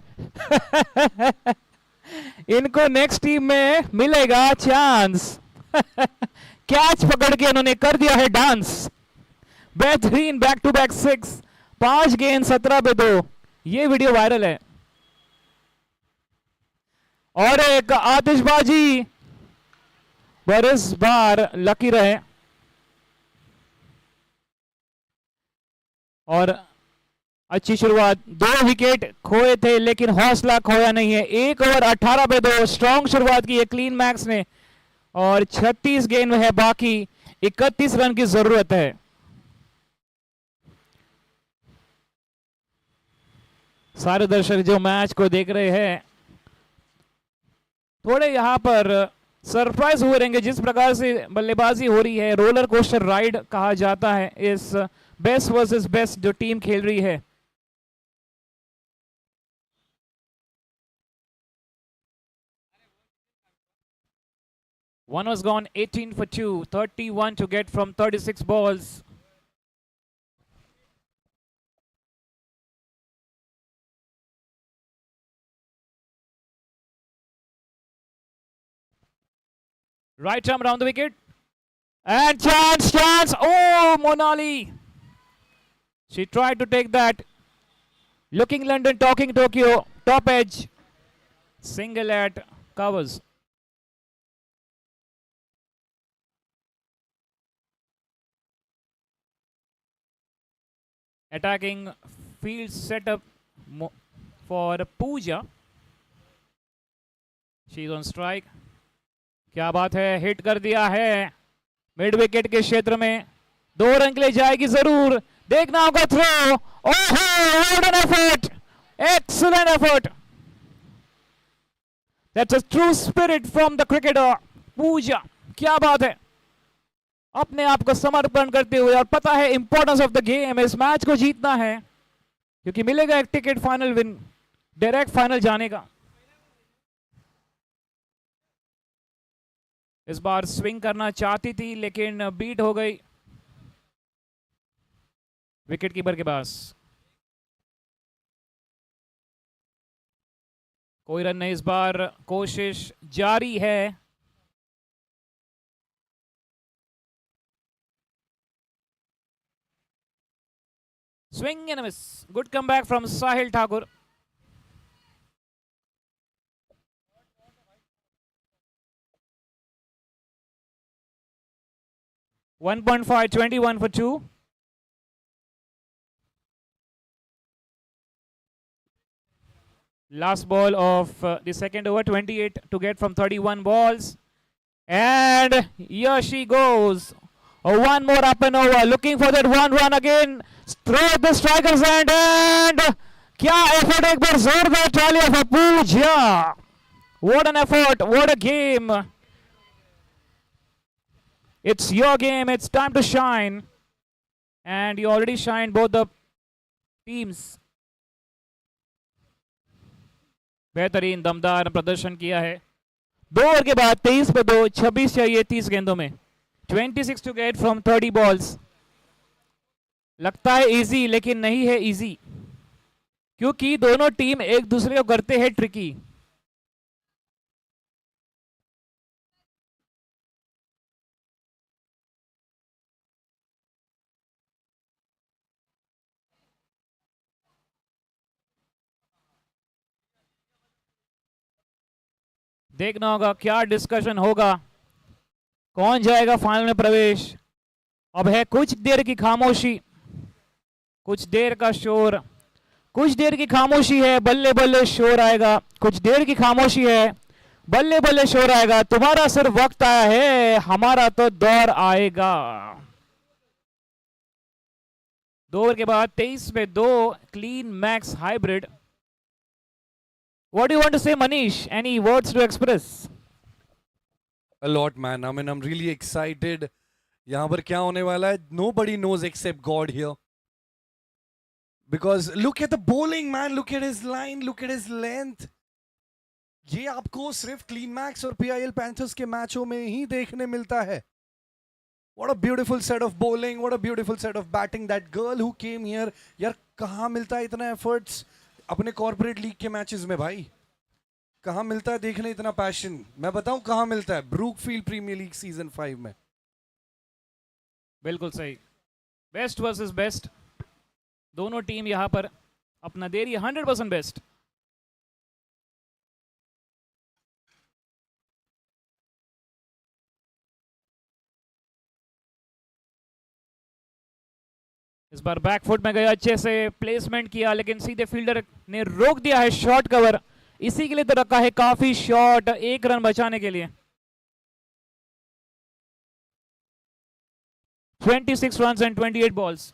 इनको next team में मिलेगा chance. Catch पकड़ के इन्होंने कर दिया है डांस. बेहतरीन बैक टू बैक 6. 5 गेंद 17 पे 2. ये वीडियो वायरल है. और एक आतिशबाजी, पर इस बार लकी रहे. और अच्छी शुरुआत. 2 विकेट खोए थे लेकिन हौसला खोया नहीं है. 1 ओवर 18 पे 2. स्ट्रॉन्ग शुरुआत की है क्लीन मैक्स ने. और 36 गेंद में है बाकी. 31 रन की जरूरत है. सारे दर्शक जो मैच को देख रहे हैं थोड़े यहां पर सरप्राइज हुए रहेंगे. जिस प्रकार से बल्लेबाजी हो रही है, रोलर कोस्टर राइड कहा जाता है इस बेस्ट वर्सेस बेस्ट जो टीम खेल रही है. One was gone, 18 for 2, 31 to get from 36 balls. Right arm around the wicket. And chance. Oh, Monali. She tried to take that. Looking London, talking Tokyo. Top edge. Single at covers. Attacking field setup for Pooja. She's on strike. क्या बात है. Hit कर दिया है mid wicket के क्षेत्र में. 2 run के लिए जाएगी जरूर. देखना होगा थ्रो. ओहो, what an effort. Excellent effort. That's a true spirit from the cricketer Pooja. क्या बात है. अपने आप को समर्पण करते हुए, और पता है इंपॉर्टेंस ऑफ द गेम. इस मैच को जीतना है क्योंकि मिलेगा एक ticket final win, direct final जाने का. इस बार स्विंग करना चाहती थी लेकिन बीट हो गई विकेट कीपर के पास. कोई रन नहीं. इस बार कोशिश जारी है. Swing and miss. Good comeback from Sahil Thakur. .5, 21 for 2. Last ball of the second over, 28 to get from 31 balls. And here she goes. One more up and over. Looking for that 1 run again. Throw the striker's hand. And क्या effort. एक बार जोरदार तालियां for Pooja. What an effort, what a game. It's your game, it's time to shine. And you already shined both the teams. बेहतरीन दमदार प्रदर्शन किया है. 2 over के बाद 23 पे 2, 26 चाहिए 30 गेंदों में. 26 टू गेट फ्रॉम 30 बॉल्स. लगता है इजी, लेकिन नहीं है इजी, क्योंकि दोनों टीम एक दूसरे को करते हैं ट्रिकी. देखना होगा क्या डिस्कशन होगा, कौन जाएगा फाइनल में प्रवेश. अब है कुछ देर की खामोशी, कुछ देर का शोर, कुछ देर की खामोशी है, बल्ले बल्ले शोर आएगा. कुछ देर की खामोशी है, बल्ले बल्ले शोर आएगा. तुम्हारा सिर्फ वक्त आया है, हमारा तो दौर आएगा. 2 ओवर के बाद 23 पे 2, Clean max hybrid. What do you want to say, Manish? Any words to express? A lot, man. I mean, I'm really excited. यहाँ पर क्या होने वाला है? Nobody knows except God here. Because look at the bowling, man. Look at his line. Look at his length. ये आपको सिर्फ clean max और PIL पैंथर्स के मैचों में ही देखने मिलता है. What a beautiful set of bowling. What a beautiful set of batting. That girl who came here. यार कहाँ मिलता है इतना efforts? अपने कॉर्पोरेट लीग के मैचेस में भाई कहां मिलता है देखने इतना पैशन. मैं बताऊं कहां मिलता है, ब्रूकफील्ड प्रीमियर लीग सीजन 5 में. बिल्कुल सही. बेस्ट वर्सेस बेस्ट, दोनों टीम यहां पर अपना दे रही है 100% बेस्ट. इस बार बैकफुट में गया, अच्छे से प्लेसमेंट किया, लेकिन सीधे फील्डर ने रोक दिया है. शॉर्ट कवर इसी के लिए तो रखा है, काफी शॉर्ट, 1 रन बचाने के लिए. 26 runs and 28 balls.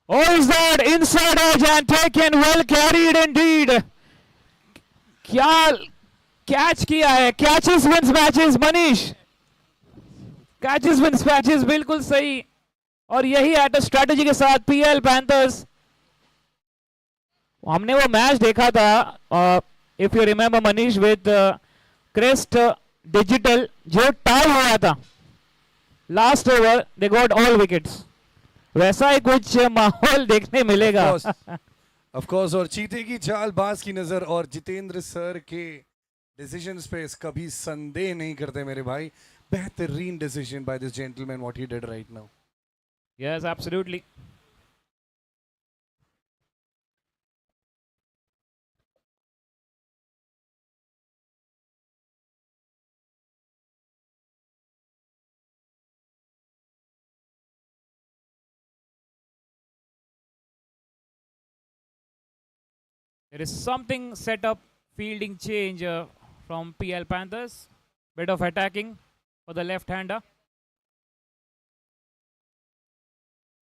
Oh, is that inside edge and taken, well carried indeed. क्या कैच किया है. Catches wins matches, Manish. Catches wins matches, बिल्कुल सही. और यही एट स्ट्रेटेजी के साथ PIL पैंथर्स. हमने वो मैच देखा था, if you remember Manish, with crest digital, जो टाई हुआ था. Last over they got all wickets. वैसा ही कुछ माहौल देखने मिलेगा. Of course. और चीते की चाल, बाज की नजर और जितेंद्र सर के डिसीजंस पे कभी संदेह नहीं करते मेरे भाई. बेहतरीन decision by this gentleman what he did right now. Yes, absolutely. There is something set up, fielding change from PIL Panthers. Bit of attacking for the left-hander.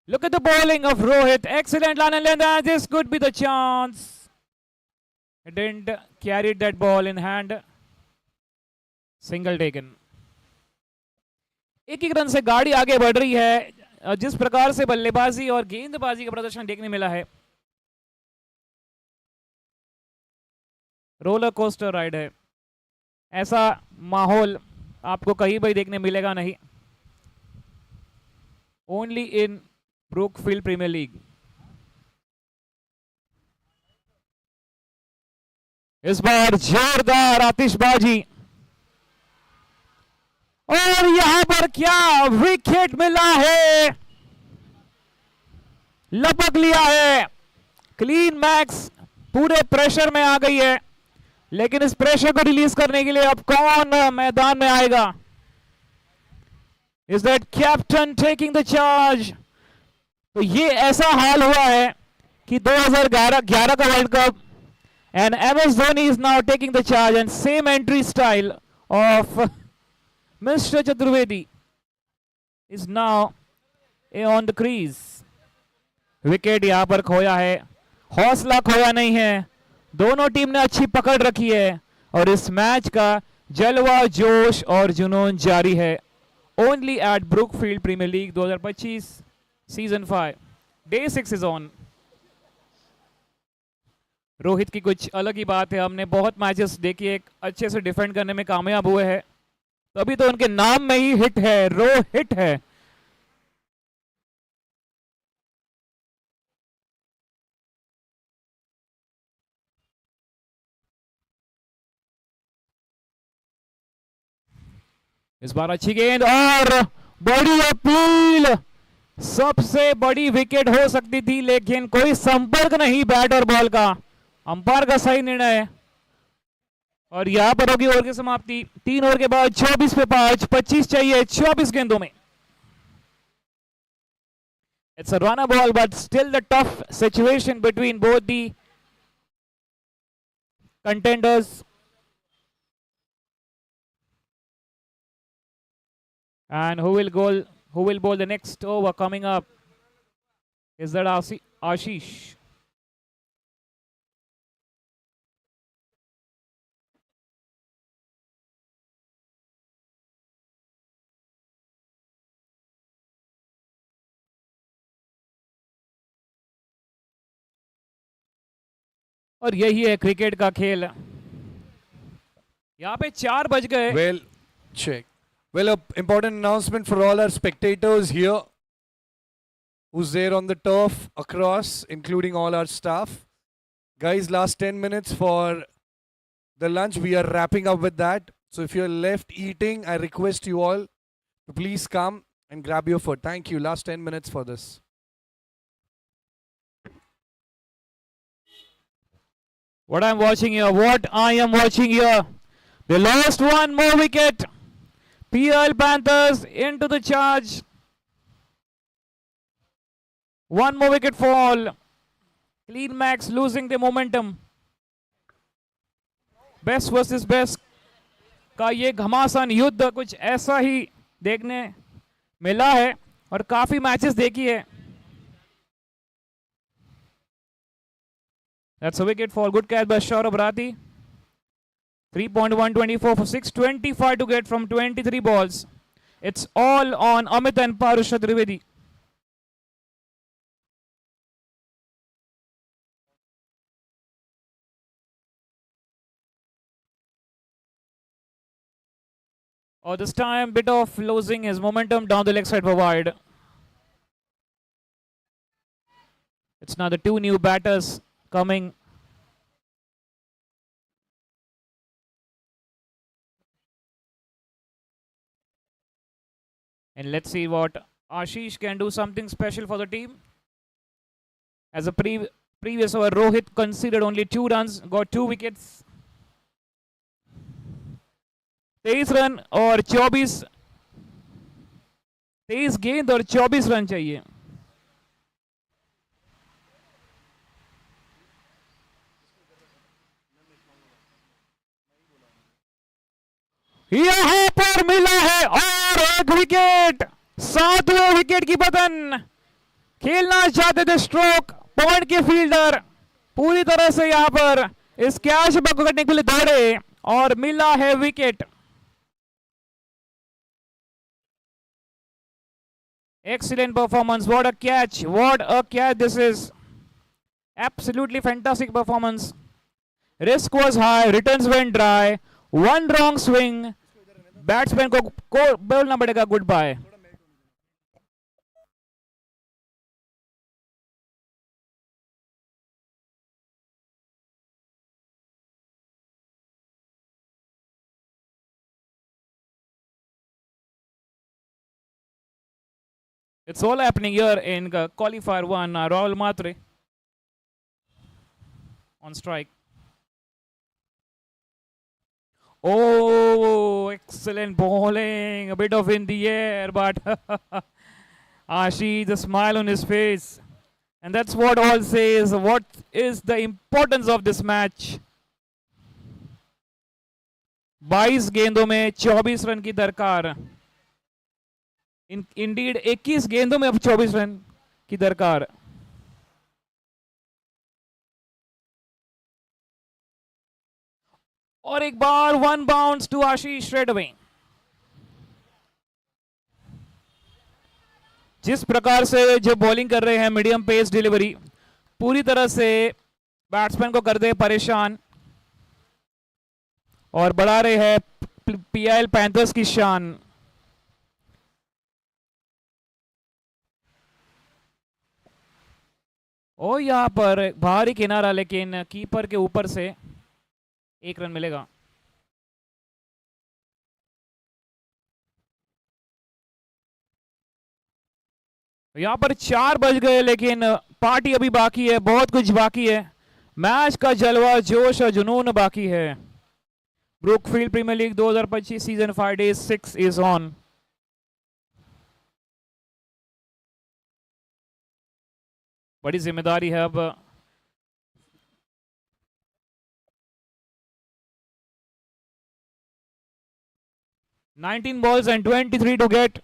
Look at the bowling of Rohit. Excellent line and length. And this could be the chance. He didn't carry that ball in hand. Single taken. एक एक run से गाड़ी आगे बढ़ रही है. जिस प्रकार से बल्लेबाजी और गेंदबाजी का प्रदर्शन देखने मिला है, रोलर कोस्टर राइड है. ऐसा माहौल आपको कहीं भी देखने मिलेगा नहीं. Only in Brookfield Premier League. इस बार जोरदार आतिशबाजी, और यहां पर क्या विकेट मिला है. लपक लिया है. क्लीन मैक्स पूरे प्रेशर में आ गई है, लेकिन इस प्रेशर को रिलीज करने के लिए अब कौन मैदान में आएगा. Is that captain taking the charge. तो ये ऐसा हाल हुआ है कि 2011 का world cup, and MS Dhoni is now taking the charge, and same entry style of Mr. Chaturvedi is now on the crease. Wicket यहां पर खोया है, हौसला खोया नहीं है. दोनों टीम ने अच्छी पकड़ रखी है और इस मैच का जलवा, जोश और जुनून जारी है. Only eight Brookfield premiere league 2025 season 5 day 6 is on. Rohit की कुछ अलग ही बात है. हमने बहुत मैचेस देखी, एक अच्छे से डिफेंड करने में कामयाब हुए हैं, तभी तो उनके नाम में ही हिट है, रोहित है. इस बार अच्छी गेंद और बड़ी अपील. सबसे बड़ी विकेट हो सकती थी, लेकिन कोई संपर्क नहीं बैट और बॉल का. अंपायर का सही निर्णय है और यहां पर होगी ओवर की समाप्ति. 3 ओवर के बाद 24 पे 5, 25 चाहिए 24 गेंदों में. It's a run ball but still the tough situation between both the contenders. And who will bowl the next over coming up? Is that Ashish? और यही है क्रिकेट का खेल. यहाँ पे 4 बज गए. Well, check. Well, a important announcement for all our spectators here who's there on the turf across, including all our staff. Guys, last 10 minutes for the lunch. We are wrapping up with that. So if you're left eating, I request you all to please come and grab your food. Thank you. Last 10 minutes for this. What I am watching here. They lost one more wicket. PL Panthers into the charge. One more wicket fall. Clean Max losing the momentum. Best versus best का ये घमासान युद्ध कुछ ऐसा ही देखने मिला है और काफी मैचेस देखी है. That's a wicket fall. Good catch by Saurabh Rathi. 3.124 for 625 to get from 23 balls. It's all on Amit and Parusha Trivedi. Oh, this time bit of losing his momentum down the leg side for wide. It's now the 2 new batters coming. And let's see what Ashish can do something special for the team. As a previous over, Rohit conceded only 2 runs, got 2 wickets. 23 run और 24 23 गेंद और 24 run चाहिए. यहां पर मिला है और एक विकेट. 7वें विकेट की पतन. खेलना चाहते थे स्ट्रोक, पॉइंट के फील्डर पूरी तरह से यहां पर इस कैच को पकड़ने के लिए दौड़े और मिला है wicket. Excellent performance. What a catch. What a catch this is. Absolutely fantastic performance. Risk was high. Returns went dry. One wrong swing. Batsman को बोलना पड़ेगा goodbye. It's all happening here in qualifier 1. Rahul Matre on strike. Oh, excellent bowling. A bit of in the air, but Ashish, the smile on his face. And that's what all says. What is the importance of this match? 22 गेंदों में 24 run की दरकार. Indeed 21 गेंदों में अब 24 run की दरकार। और एक बार one bounce to Ashish straight away. जिस प्रकार से जो बॉलिंग कर रहे हैं, मीडियम पेस डिलीवरी, पूरी तरह से बैट्समैन को कर दे परेशान और बढ़ा रहे हैं पीआईएल पैंथर्स की शान। और यहां पर भारी किनारा, लेकिन कीपर के ऊपर से 1 रन मिलेगा। यहां पर 4 बज गए, लेकिन पार्टी अभी बाकी है, बहुत कुछ बाकी है। मैच का जलवा, जोश और जुनून बाकी है। Brookfield premiere league 2025 season 5 days 6 is on. बड़ी जिम्मेदारी है अब। "19 balls and 23 to get."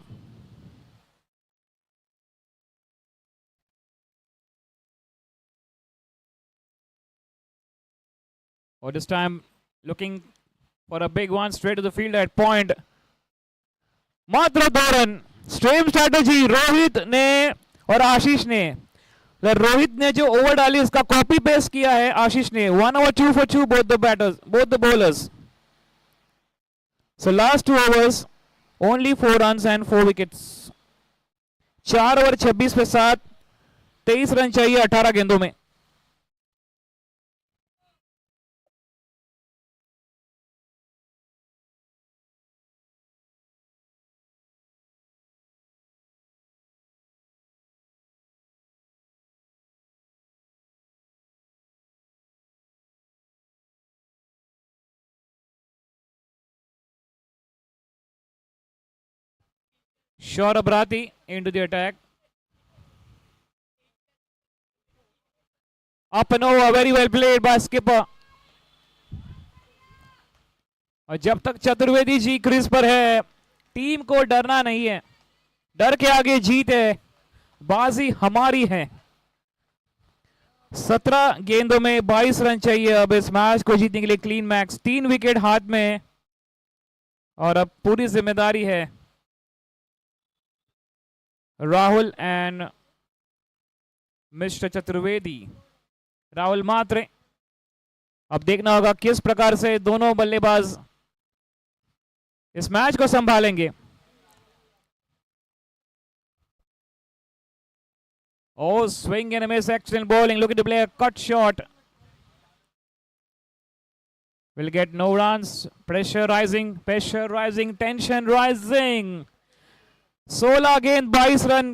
Or this time looking for a big one straight to the field at point. मात्र 2 रन। स्ट्रीम स्ट्रैटेजी रोहित ने और आशीष ने। रोहित ने जो ओवर डाली उसका कॉपी पेस्ट किया है आशीष ने। 1 over 2 for 2 both the batters, both the bowlers. So last 2 overs only 4 runs and 4 wickets. 4 over 26 पे 7, 23 रन चाहिए 18 गेंदों में। Shorav Bharati into the attack. Up and over, very well played by skipper. और जब तक चतुर्वेदी जी क्रीज पर है, team को डरना नहीं है। डर के आगे जीत है, बाजी हमारी है। 17 गेंदों में 22 रन चाहिए अब इस मैच को जीतने के लिए। क्लीन मैक्स 3 विकेट हाथ में और अब पूरी जिम्मेदारी है राहुल एंड मिस्टर चतुर्वेदी। राहुल मात्रे। अब देखना होगा किस प्रकार से दोनों बल्लेबाज इस मैच को संभालेंगे। Oh, swing and a miss, excellent bowling, looking to play a cut shot. Will get no runs. Pressure rising, tension rising. 16 गेंद 22 run.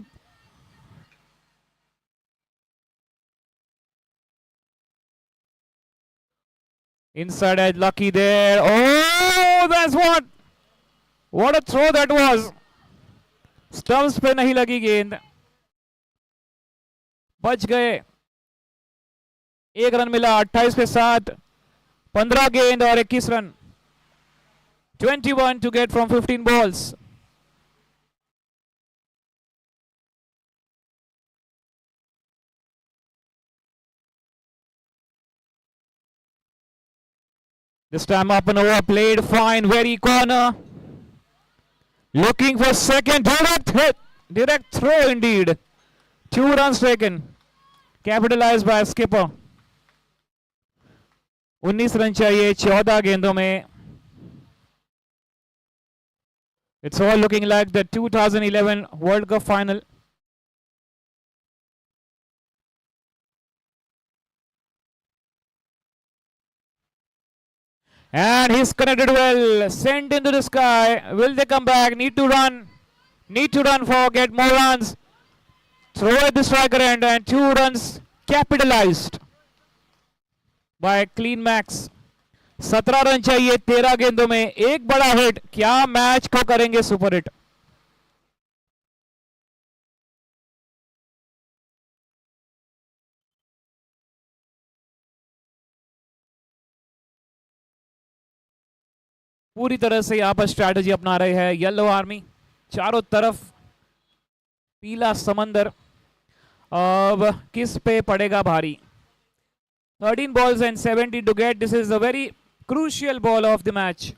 Inside edge, lucky there. Oh, that's what a throw that was. Stumps पे नहीं लगी गेंद, बच गए। 1 run मिला। 28 पे 7, 15 गेंद और 21 run. 21 to get from 15 balls. This time up and over, played fine, very corner. Looking for second, direct hit, direct throw indeed. 2 runs taken, capitalized by skipper. 19 run चाहिए 14 गेंदों में। It's all looking like the 2011 World Cup final. And he's connected well, sent into the sky. Will they come back? Need to run for get more runs. Throw at the striker end and 2 runs capitalized by Clean Max. 17 run चाहिए 13 गेंदों में। एक बड़ा hit, क्या match को करेंगे super hit. पूरी तरह से यहां पर स्ट्रैटेजी अपना रहे हैं येलो आर्मी। चारों तरफ पीला समंदर अब किस पे पड़ेगा भारी. 13 balls and 70 to get. This is a very crucial ball of the match.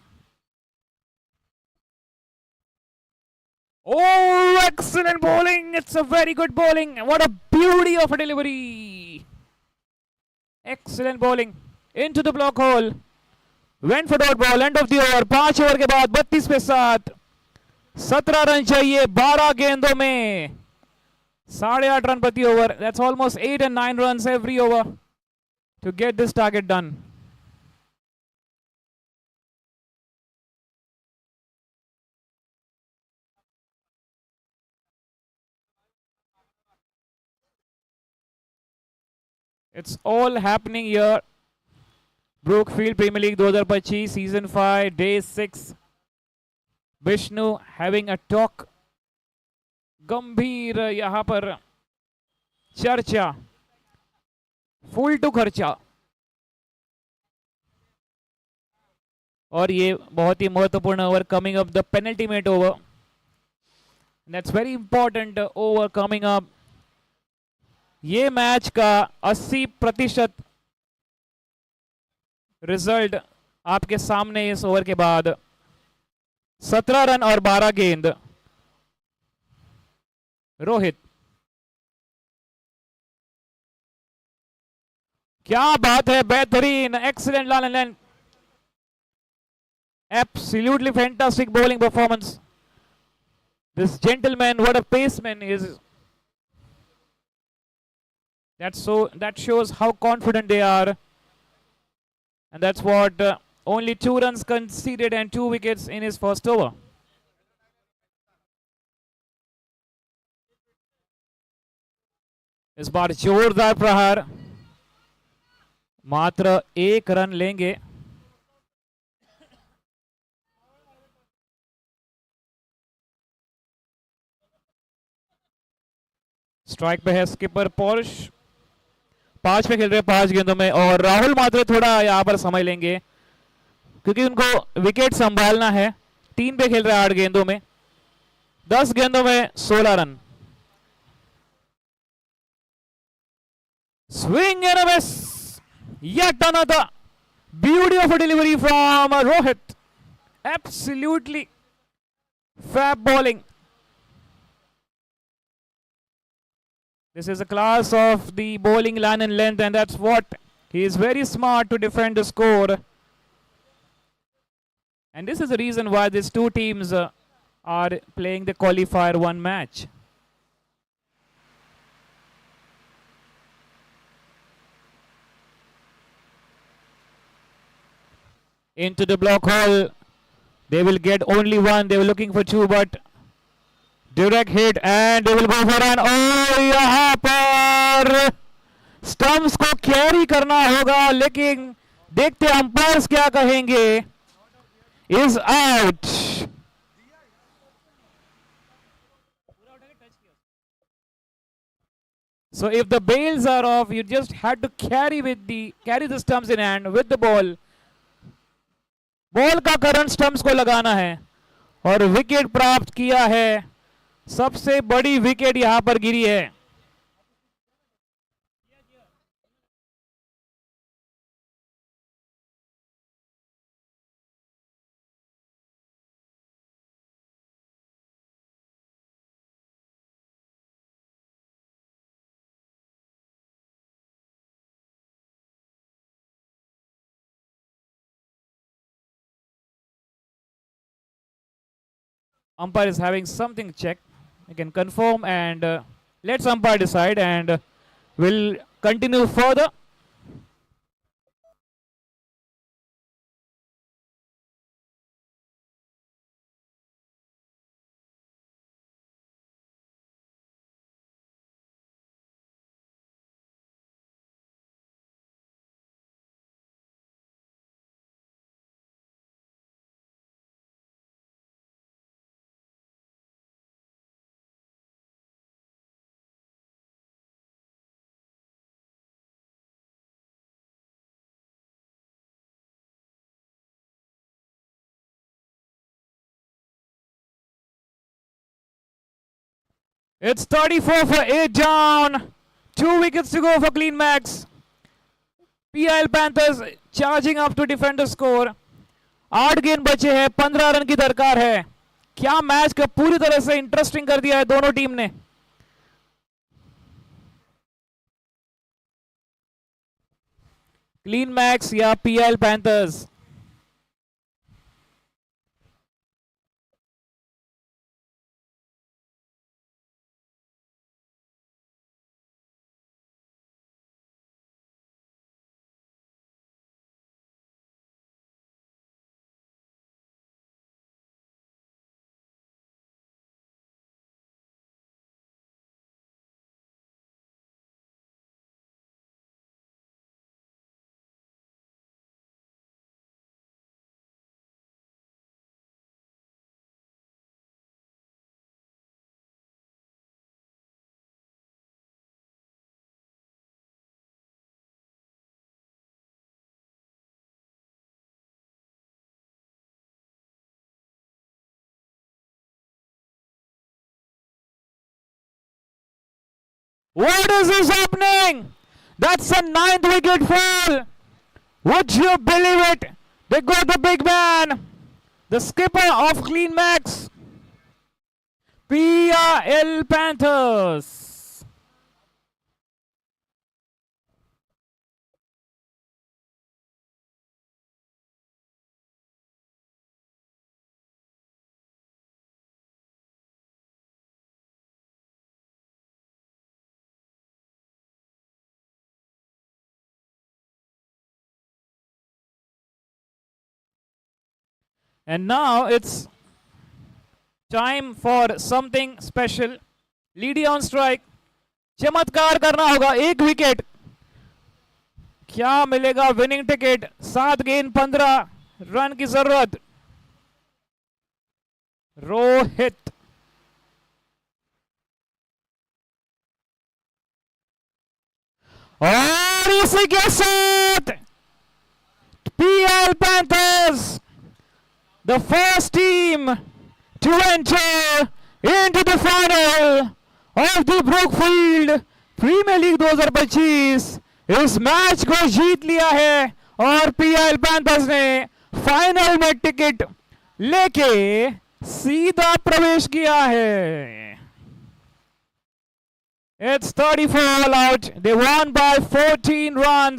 Oh, excellent bowling. It's a very good bowling. What a beauty of a delivery. Excellent bowling. Into the block hole. Went for dot ball. End of the over. 5 over के बाद 32 पे 7. 17 run चाहिए 12 गेंदों में. 8.5 run प्रति over. That's almost 8 and 9 runs every over to get this target done. It's all happening here. Brookfield Premier League 2025 Season 5 Day 6. Vishnu having a talk. गंभीर यहाँ पर चर्चा. फुल टू खर्चा. और ये बहुत ही महत्वपूर्ण over coming up the penultimate over. That's very important over coming up. ये मैच का 80% रिजल्ट आपके सामने इस ओवर के बाद. 17 रन और 12 गेंद. रोहित, क्या बात है, बेहतरीन, excellent line length. Absolutely fantastic bowling performance. This gentleman, what a paceman is. That shows how confident they are. And that's what only 2 runs conceded and 2 wickets in his first over. इस बार जोरदार प्रहार. मात्र 1 run लेंगे. Strike पे है skipper polish. 5 पे खेल रहे हैं 5 गेंदों में. और राहुल मात्र थोड़ा यहां पर समय लेंगे क्योंकि उनको विकेट संभालना है. 3 पे खेल रहे हैं 8 गेंदों में. 10 गेंदों में 16 run. Swing and a miss. Yet another beauty of a delivery from Rohit. Absolutely fab bowling. This is a class of the bowling line and length, and that's what he is very smart to defend the score. And this is the reason why these two teams are playing the qualifier 1 match. Into the block hole. They will get only 1. They were looking for 2, but direct hit and they will go for an. Oh, यहाँ पर stumps को carry करना होगा, लेकिन देखते umpires क्या कहेंगे. Is out. So if the bails are off, you just had to carry the stumps in hand with the ball. Ball का करंट स्टंप्स को लगाना है और विकेट प्राप्त किया है. सबसे बड़ी विकेट यहां पर गिरी है. Umpire is having something checked. You can confirm and let's umpire decide, and we'll continue further. It's 34 for 8 down. 2 wickets to go for Clean Max. PIL Panthers charging up to defend the score. 8 गेंद बचे हैं, 15 run की दरकार है. क्या match का पूरी तरह से इंटरेस्टिंग कर दिया है दोनों टीम ने. क्लीन मैक्स या PIL panthers. What is this happening? That's a 9th wicket fall. Would you believe it? They got the big man, the skipper of Clean Max. PIL Panthers. And now it's time for something special. Leady on strike. चमत्कार करना होगा. 1 wicket. क्या मिलेगा winning ticket. 7 गेंद 15 run की जरूरत. रोहित. और इसी के साथ PIL Panthers, the first team to enter into the final of the Brookfield Premier League 2025 इस मैच को जीत लिया है और PIL Panthers ने फाइनल में टिकट लेके सीधा प्रवेश किया है. It's 34 all out. They won by 14 runs.